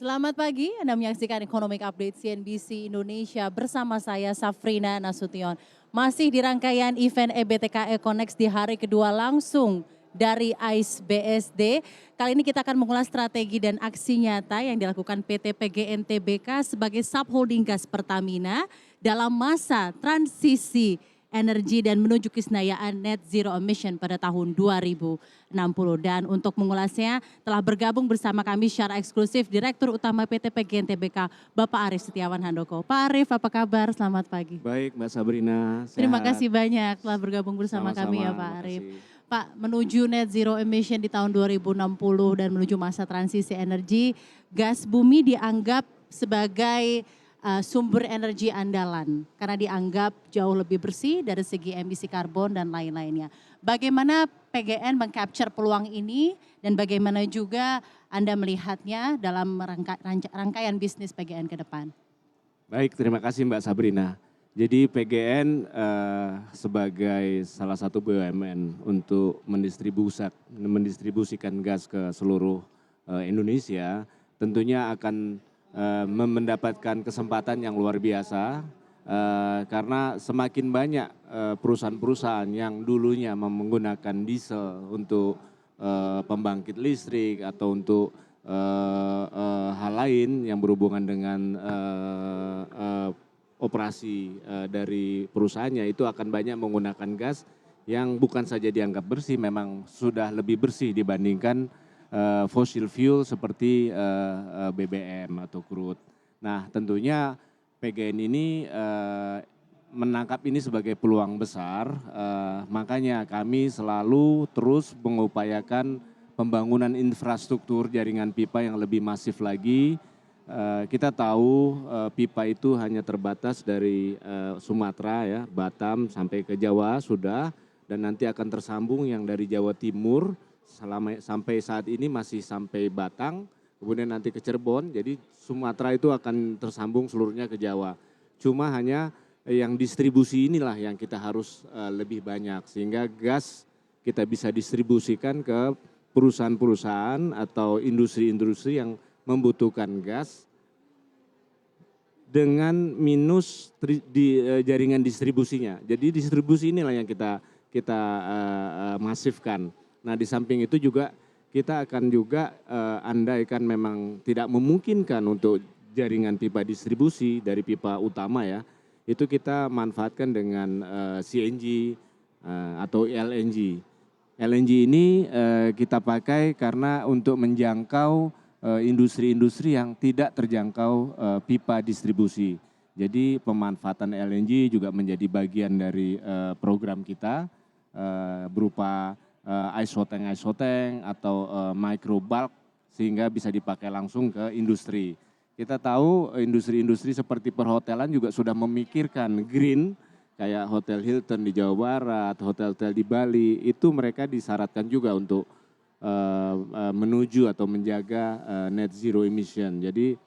Selamat pagi, Anda menyaksikan Economic Update CNBC Indonesia bersama saya Safrina Nasution. Masih di rangkaian event EBTKE Connect di hari kedua langsung dari AIS BSD. Kali ini kita akan mengulas strategi dan aksi nyata yang dilakukan PT PGN Tbk sebagai subholding gas Pertamina dalam masa transisi energi dan menuju kesenayaan net zero emission pada tahun 2060. Dan untuk mengulasnya telah bergabung bersama kami secara eksklusif Direktur Utama PT PGN Tbk, Bapak Arief Setiawan Handoko. Pak Arief, apa kabar? Selamat pagi. Baik Mbak Sabrina, Terima sehat. kasih banyak telah bergabung bersama kami ya Pak Arief. Makasih. Pak, menuju net zero emission di tahun 2060 dan menuju masa transisi energi, gas bumi dianggap sebagai sumber energi andalan karena dianggap jauh lebih bersih dari segi emisi karbon dan lain-lainnya. Bagaimana PGN mengcapture peluang ini dan bagaimana juga Anda melihatnya dalam rangkaian bisnis PGN ke depan? Baik, terima kasih Mbak Sabrina. Jadi PGN sebagai salah satu BUMN untuk mendistribusikan gas ke seluruh Indonesia tentunya akan mendapatkan kesempatan yang luar biasa karena semakin banyak perusahaan-perusahaan yang dulunya menggunakan diesel untuk pembangkit listrik atau untuk hal lain yang berhubungan dengan operasi dari perusahaannya itu akan banyak menggunakan gas yang bukan saja dianggap bersih, memang sudah lebih bersih dibandingkan fossil fuel seperti BBM atau crude. Nah tentunya PGN ini menangkap ini sebagai peluang besar, makanya kami selalu terus mengupayakan pembangunan infrastruktur jaringan pipa yang lebih masif lagi. Kita tahu pipa itu hanya terbatas dari Sumatera ya, Batam sampai ke Jawa sudah, dan nanti akan tersambung yang dari Jawa Timur sampai saat ini masih sampai Batang, kemudian nanti ke Cirebon, jadi Sumatera itu akan tersambung seluruhnya ke Jawa. Cuma hanya yang distribusi inilah yang kita harus lebih banyak, sehingga gas kita bisa distribusikan ke perusahaan-perusahaan atau industri-industri yang membutuhkan gas dengan minus di jaringan distribusinya. Jadi distribusi inilah yang kita masifkan. Nah di samping itu juga kita akan juga andaikan memang tidak memungkinkan untuk jaringan pipa distribusi dari pipa utama ya, itu kita manfaatkan dengan CNG atau LNG. LNG ini kita pakai karena untuk menjangkau industri-industri yang tidak terjangkau pipa distribusi. Jadi pemanfaatan LNG juga menjadi bagian dari program kita berupa isoteng atau micro bulk sehingga bisa dipakai langsung ke industri. Kita tahu industri-industri seperti perhotelan juga sudah memikirkan green, kayak Hotel Hilton di Jawa Barat, hotel-hotel di Bali, itu mereka disyaratkan juga untuk menuju atau menjaga net zero emission. Jadi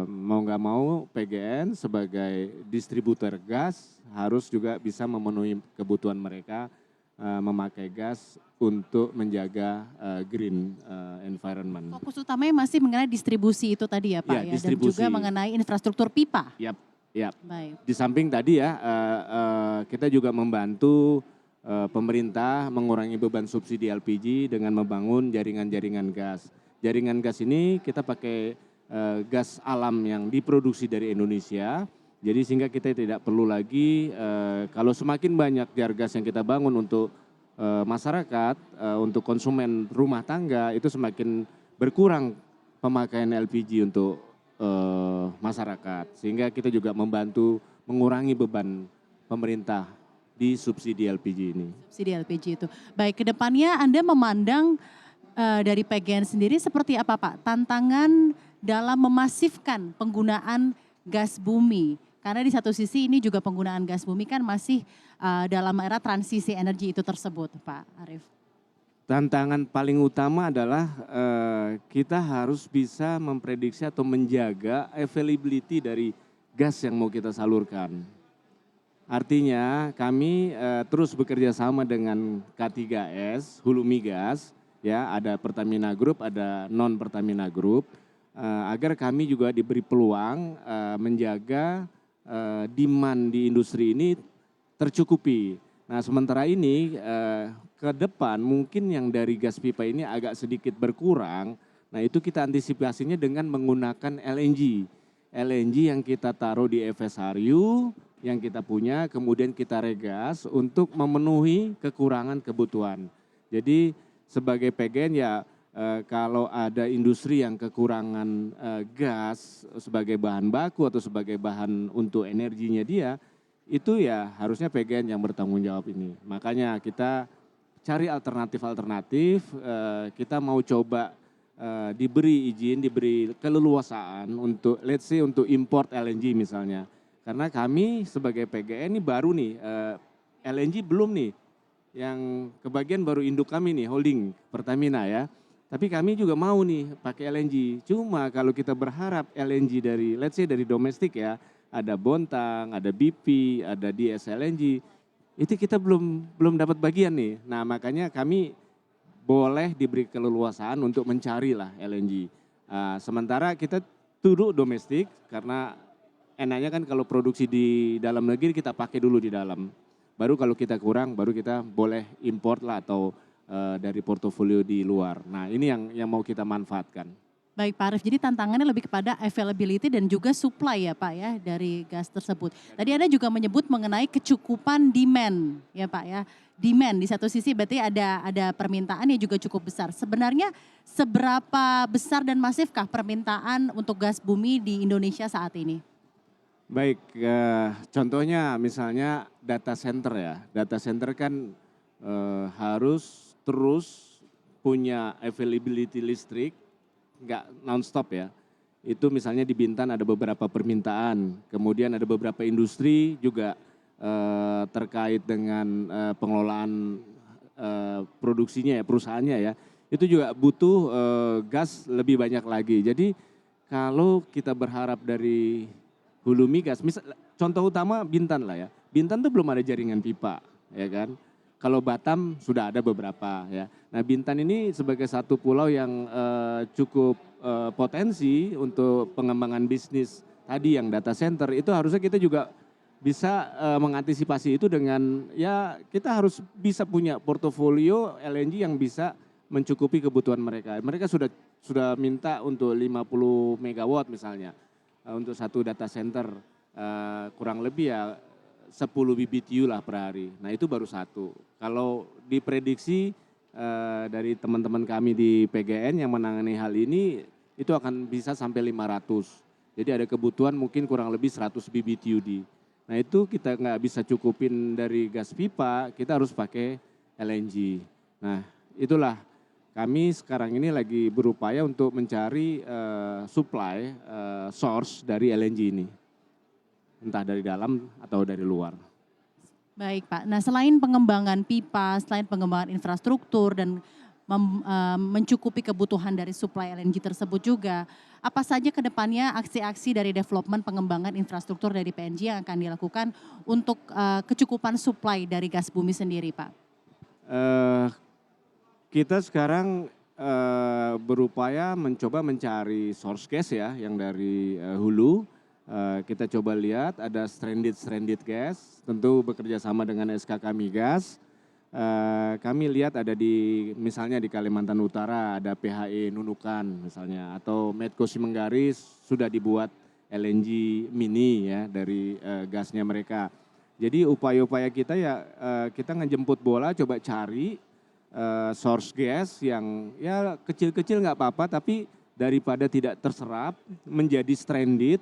mau nggak mau PGN sebagai distributor gas harus juga bisa memenuhi kebutuhan mereka memakai gas untuk menjaga green environment. Fokus utamanya masih mengenai distribusi itu tadi ya Pak ya, dan juga mengenai infrastruktur pipa. Yap. Baik. Di samping tadi ya kita juga membantu pemerintah mengurangi beban subsidi LPG dengan membangun jaringan-jaringan gas. Jaringan gas ini kita pakai gas alam yang diproduksi dari Indonesia. Jadi sehingga kita tidak perlu lagi kalau semakin banyak jar gas yang kita bangun untuk masyarakat, untuk konsumen rumah tangga itu semakin berkurang pemakaian LPG untuk masyarakat. Sehingga kita juga membantu mengurangi beban pemerintah di subsidi LPG ini. Subsidi LPG itu. Baik, ke depannya Anda memandang dari PGN sendiri seperti apa Pak? Tantangan dalam memasifkan penggunaan gas bumi. Karena di satu sisi ini juga penggunaan gas bumi kan masih dalam era transisi energi itu tersebut Pak Arief. Tantangan paling utama adalah kita harus bisa memprediksi atau menjaga availability dari gas yang mau kita salurkan. Artinya kami terus bekerja sama dengan K3S, Hulu Migas, ya ada Pertamina Group, ada non Pertamina Group. agar kami juga diberi peluang menjaga demand di industri ini tercukupi. Nah sementara ini ke depan mungkin yang dari gas pipa ini agak sedikit berkurang. Nah itu kita antisipasinya dengan menggunakan LNG. LNG yang kita taruh di FSRU yang kita punya, kemudian kita regas untuk memenuhi kekurangan kebutuhan. Jadi sebagai PGN ya kalau ada industri yang kekurangan gas sebagai bahan baku atau sebagai bahan untuk energinya dia, itu ya harusnya PGN yang bertanggung jawab ini. Makanya kita cari alternatif-alternatif, kita mau coba diberi izin, diberi keleluasaan untuk let's say untuk import LNG misalnya. Karena kami sebagai PGN ini baru nih, LNG belum nih, yang kebagian baru induk kami nih, holding Pertamina ya. Tapi kami juga mau nih pakai LNG. Cuma kalau kita berharap LNG dari, let's say dari domestik ya, ada Bontang, ada BP, ada DS LNG, itu kita belum dapat bagian nih. Nah makanya kami boleh diberi keleluasaan untuk mencari lah LNG. Sementara kita turut domestik karena enaknya kan kalau produksi di dalam negeri kita pakai dulu di dalam. Baru kalau kita kurang baru kita boleh import lah atau dari portofolio di luar. Nah ini yang mau kita manfaatkan. Baik Pak Arief, jadi tantangannya lebih kepada availability dan juga supply ya Pak ya dari gas tersebut. Tadi Anda juga menyebut mengenai kecukupan demand ya Pak ya. Demand di satu sisi berarti ada permintaan yang juga cukup besar. Sebenarnya seberapa besar dan masifkah permintaan untuk gas bumi di Indonesia saat ini? Baik, contohnya misalnya data center ya. Data center kan harus terus punya availability listrik, nggak non-stop ya. Itu misalnya di Bintan ada beberapa permintaan, kemudian ada beberapa industri juga terkait dengan pengelolaan produksinya ya, perusahaannya ya. Itu juga butuh gas lebih banyak lagi. Jadi kalau kita berharap dari hulu migas, contoh utama Bintan lah ya. Bintan tuh belum ada jaringan pipa, ya kan. Kalau Batam sudah ada beberapa ya. Nah Bintan ini sebagai satu pulau yang cukup potensi untuk pengembangan bisnis tadi yang data center, itu harusnya kita juga bisa mengantisipasi itu dengan ya kita harus bisa punya portofolio LNG yang bisa mencukupi kebutuhan mereka. Mereka sudah minta untuk 50 megawatt misalnya untuk satu data center, kurang lebih ya 10 BBTU lah per hari. Nah itu baru satu. Kalau diprediksi dari teman-teman kami di PGN yang menangani hal ini, itu akan bisa sampai 500. Jadi ada kebutuhan mungkin kurang lebih 100 BBTUD. Nah itu kita nggak bisa cukupin dari gas pipa, kita harus pakai LNG. Nah itulah kami sekarang ini lagi berupaya untuk mencari supply source dari LNG ini. Entah dari dalam atau dari luar. Baik Pak, nah selain pengembangan pipa, selain pengembangan infrastruktur dan mencukupi kebutuhan dari supply LNG tersebut juga, apa saja ke depannya aksi-aksi dari development pengembangan infrastruktur dari PNG yang akan dilakukan untuk kecukupan supply dari gas bumi sendiri Pak? Kita sekarang berupaya mencoba mencari source gas ya yang dari hulu. Kita coba lihat ada stranded gas, tentu bekerja sama dengan SKK Migas. Kami lihat ada misalnya di Kalimantan Utara ada PHE Nunukan misalnya, atau Medco Simenggaris sudah dibuat LNG mini ya dari gasnya mereka. Jadi upaya-upaya kita ya kita ngejemput bola, coba cari source gas yang ya kecil-kecil nggak apa-apa, tapi daripada tidak terserap menjadi stranded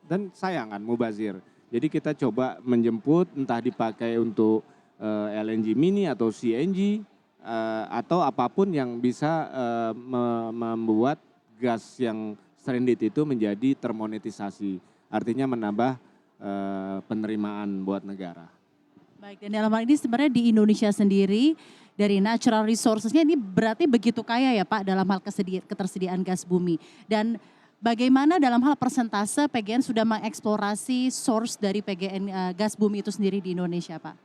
dan sayang kan mubazir. Jadi kita coba menjemput entah dipakai untuk LNG mini atau CNG atau apapun yang bisa membuat gas yang stranded itu menjadi termonetisasi. Artinya menambah penerimaan buat negara. Baik, dan dalam hal ini sebenarnya di Indonesia sendiri dari natural resources-nya ini berarti begitu kaya ya Pak dalam hal ketersediaan gas bumi. Dan bagaimana dalam hal persentase PGN sudah mengeksplorasi source dari PGN gas bumi itu sendiri di Indonesia Pak?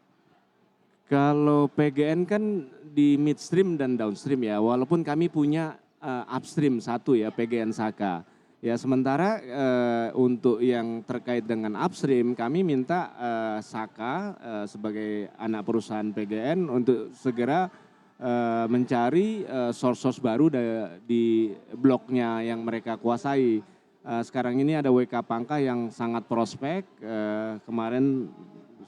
Kalau PGN kan di midstream dan downstream ya, walaupun kami punya upstream satu ya, PGN Saka. Ya sementara untuk yang terkait dengan upstream kami minta Saka sebagai anak perusahaan PGN untuk segera mencari source-source baru di bloknya yang mereka kuasai. Sekarang ini ada WK Pangkah yang sangat prospek, kemarin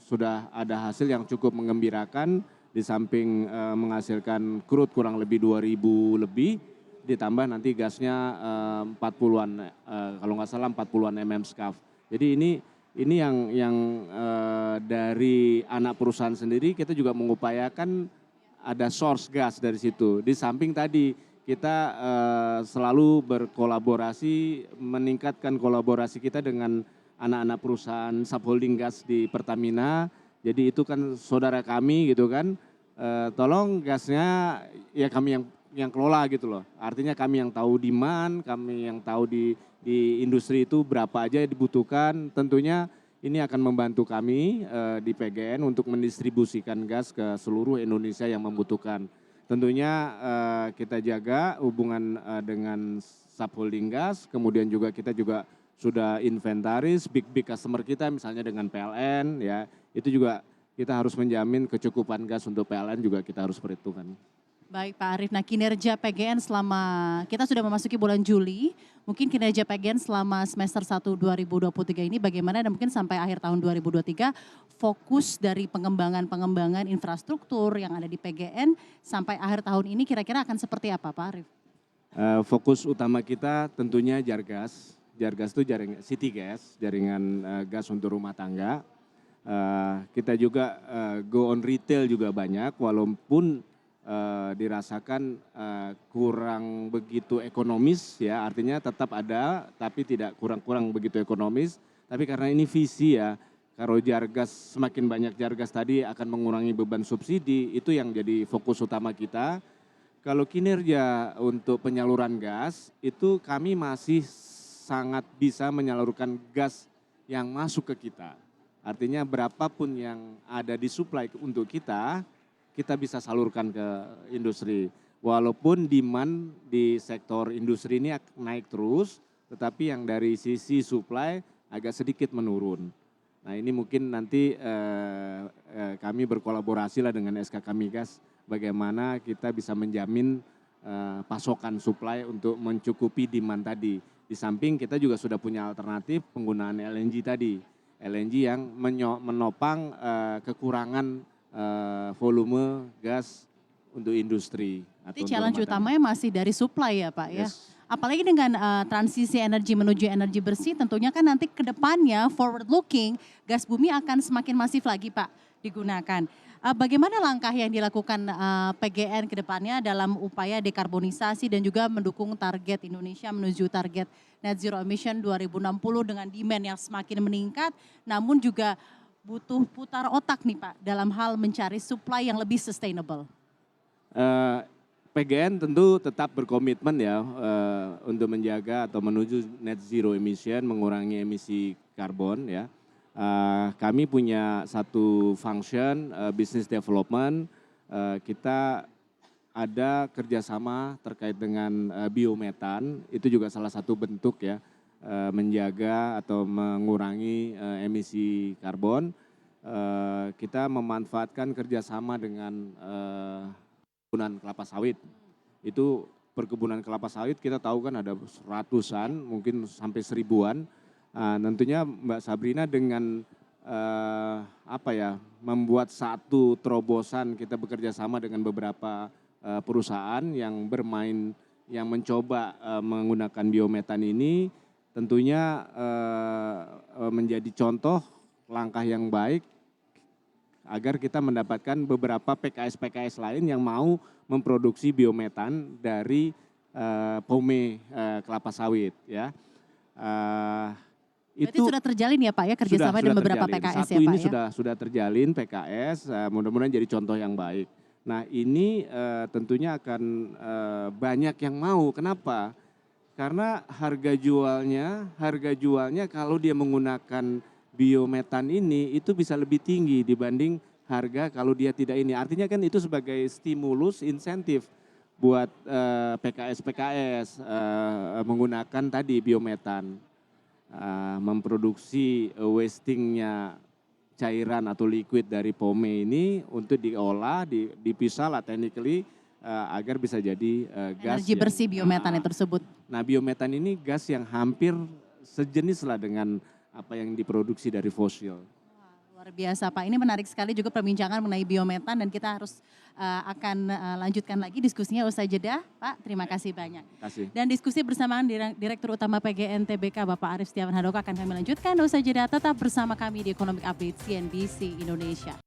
sudah ada hasil yang cukup menggembirakan di samping menghasilkan crude kurang lebih 2.000 lebih, ditambah nanti gasnya 40-an kalau nggak salah 40-an mm scaf. Jadi ini yang dari anak perusahaan sendiri kita juga mengupayakan ada source gas dari situ. Di samping tadi kita selalu berkolaborasi, meningkatkan kolaborasi kita dengan anak-anak perusahaan subholding gas di Pertamina. Jadi itu kan saudara kami gitu kan. Tolong gasnya ya kami yang kelola gitu loh. Artinya kami yang tahu demand, kami yang tahu di industri itu berapa aja yang dibutuhkan. Tentunya ini akan membantu kami di PGN untuk mendistribusikan gas ke seluruh Indonesia yang membutuhkan. Tentunya kita jaga hubungan dengan subholding gas, kemudian juga kita juga sudah inventaris big customer kita misalnya dengan PLN ya. Itu juga kita harus menjamin kecukupan gas untuk PLN juga kita harus perhitungkan. Baik Pak Arief, nah kinerja PGN selama, kita sudah memasuki bulan Juli, mungkin kinerja PGN selama semester 1 2023 ini bagaimana dan mungkin sampai akhir tahun 2023 fokus dari pengembangan infrastruktur yang ada di PGN sampai akhir tahun ini kira-kira akan seperti apa Pak Arief? Fokus utama kita tentunya Jargas. Jargas itu jaringan city gas, jaringan gas untuk rumah tangga. Kita juga go on retail juga banyak walaupun dirasakan kurang begitu ekonomis ya, artinya tetap ada tapi tidak kurang begitu ekonomis. Tapi karena ini visi ya, kalau Jargas semakin banyak Jargas tadi akan mengurangi beban subsidi, itu yang jadi fokus utama kita. Kalau kinerja untuk penyaluran gas itu kami masih sangat bisa menyalurkan gas yang masuk ke kita. Artinya berapapun yang ada di supply untuk kita bisa salurkan ke industri. Walaupun demand di sektor industri ini naik terus, tetapi yang dari sisi supply agak sedikit menurun. Nah ini mungkin nanti kami berkolaborasi lah dengan SKK Migas, bagaimana kita bisa menjamin pasokan supply untuk mencukupi demand tadi. Di samping kita juga sudah punya alternatif penggunaan LNG tadi. LNG yang menopang kekurangan volume gas untuk industri. Jadi challenge utamanya masih dari supply ya Pak ya. Yes. Apalagi dengan transisi energi menuju energi bersih tentunya kan nanti ke depannya forward looking gas bumi akan semakin masif lagi Pak digunakan. Bagaimana langkah yang dilakukan PGN ke depannya dalam upaya dekarbonisasi dan juga mendukung target Indonesia menuju target net zero emission 2060 dengan demand yang semakin meningkat namun juga butuh putar otak nih Pak dalam hal mencari supply yang lebih sustainable? PGN tentu tetap berkomitmen ya untuk menjaga atau menuju net zero emission, mengurangi emisi karbon ya. Kami punya satu function business development, kita ada kerjasama terkait dengan biometan, itu juga salah satu bentuk ya. Menjaga atau mengurangi emisi karbon, kita memanfaatkan kerjasama dengan perkebunan kelapa sawit. Itu perkebunan kelapa sawit kita tahu kan ada ratusan, mungkin sampai 1000-an. Tentunya Mbak Sabrina dengan membuat satu terobosan, kita bekerja sama dengan beberapa perusahaan yang bermain, yang mencoba menggunakan biometan ini. Tentunya menjadi contoh langkah yang baik agar kita mendapatkan beberapa PKS lain yang mau memproduksi biometan dari pome kelapa sawit ya. Berarti sudah terjalin ya Pak ya kerjasama dengan beberapa terjalin. PKS Satu ya Pak ini ya? sudah terjalin PKS, mudah-mudahan jadi contoh yang baik. Nah ini tentunya akan banyak yang mau, kenapa? Karena harga jualnya kalau dia menggunakan biometan ini itu bisa lebih tinggi dibanding harga kalau dia tidak ini. Artinya kan itu sebagai stimulus insentif buat PKS menggunakan tadi biometan, memproduksi wastingnya cairan atau liquid dari pome ini untuk diolah, dipisah lah technically agar bisa jadi gas. Energi bersih biometan itu tersebut. Nah, biometan ini gas yang hampir sejenis lah dengan apa yang diproduksi dari fosil. Luar biasa Pak, ini menarik sekali juga perbincangan mengenai biometan dan kita harus akan lanjutkan lagi diskusinya usai jeda. Pak, terima kasih banyak. Terima kasih. Dan diskusi bersamaan Direktur Utama PGNTBK Bapak Arief Setiawan Handoko akan kami lanjutkan usai jeda. Tetap bersama kami di Economic Update CNBC Indonesia.